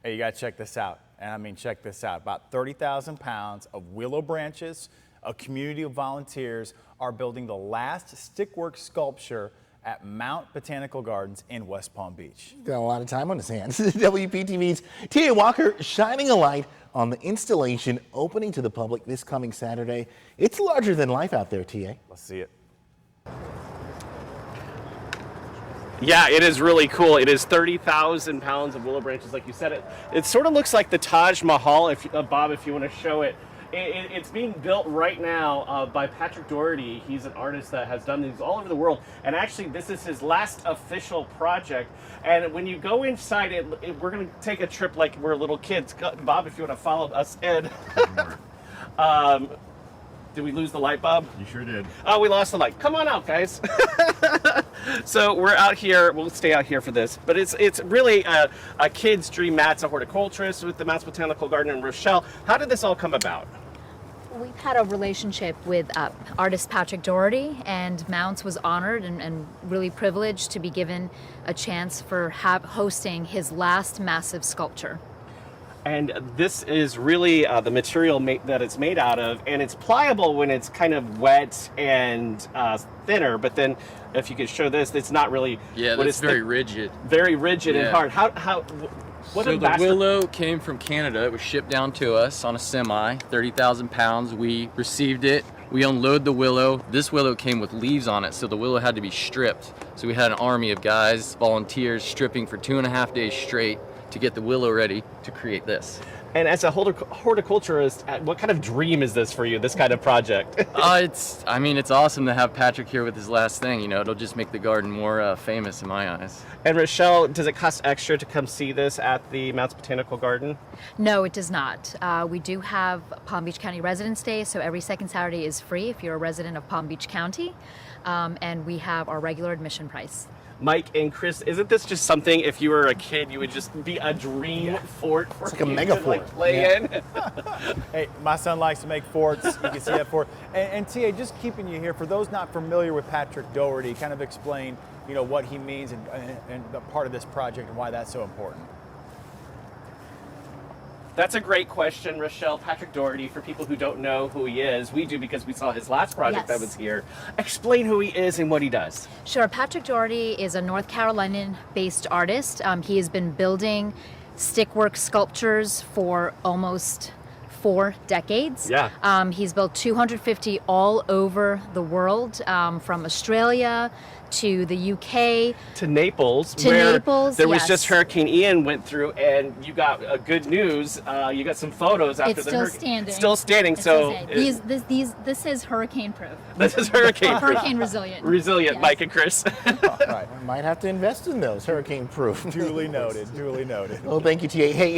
Hey, you got to check this out. And I mean, check this out. About 30,000 pounds of willow branches. A community of volunteers are building the last stickwork sculpture at Mounts Botanical Gardens in West Palm Beach. Got a lot of time on his hands. WPTV's Tia Walker shining a light on the installation opening to the public this coming Saturday. It's larger than life out there, Tia. Let's see it. Yeah, it is really cool. It is 30,000 pounds of willow branches, like you said. It sort of looks like the Taj Mahal, Bob, if you want to show it. It's being built right now by Patrick Dougherty. He's an artist that has done these all over the world. And actually, this is his last official project. And when you go inside it, we're going to take a trip like we're little kids. Bob, if you want to follow us in. Did we lose the light, Bob? You sure did. Oh, we lost the light. Come on out, guys. So we're out here. We'll stay out here for this. But it's really a kid's dream. Matt's a horticulturist with the Mounts Botanical Garden in Rochelle. How did this all come about? We've had a relationship with artist Patrick Dougherty, and Mounts was honored and really privileged to be given a chance for hosting his last massive sculpture. And this is really the material that it's made out of, and it's pliable when it's kind of wet and thinner, but then if you could show this, it's not really... Yeah, it's very rigid. Very rigid and hard. What so the willow came from Canada. It was shipped down to us on a semi, 30,000 pounds. We received it. We unload the willow. This willow came with leaves on it, so the willow had to be stripped. So we had an army of guys, volunteers, stripping for 2.5 days straight to get the willow ready to create this. And as a horticulturist, what kind of dream is this for you, this kind of project? It's awesome to have Patrick here with his last thing. You know, it'll just make the garden more famous in my eyes. And Rochelle, does it cost extra to come see this at the Mounts Botanical Garden? No, it does not. We do have Palm Beach County Residence Day, so every second Saturday is free if you're a resident of Palm Beach County. And we have our regular admission price. Mike and Chris, isn't this just something, if you were a kid, you would just be a dream fort for it's like a you mega to fort. Play in? Hey, my son likes to make forts. You can see that fort. And Tia, just keeping you here, for those not familiar with Patrick Dougherty, kind of explain, you know, what he means and the part of this project and why that's so important. That's a great question, Rochelle. Patrick Dougherty, for people who don't know who he is, we do because we saw his last project that was here. Explain who he is and what he does. Sure. Patrick Dougherty is a North Carolinian-based artist. He has been building stickwork sculptures for almost 4 decades. Yeah. He's built 250 all over the world, from Australia to the UK. To Naples, There was just Hurricane Ian went through, and you got good news. You got some photos after It's the still hurricane. standing. Still standing. This is hurricane proof. This is hurricane proof. Hurricane resilient. Resilient, yes. Mike and Chris. Right. Might have to invest in those, hurricane proof. Duly noted, duly noted. Well, thank you, Tia. Hey.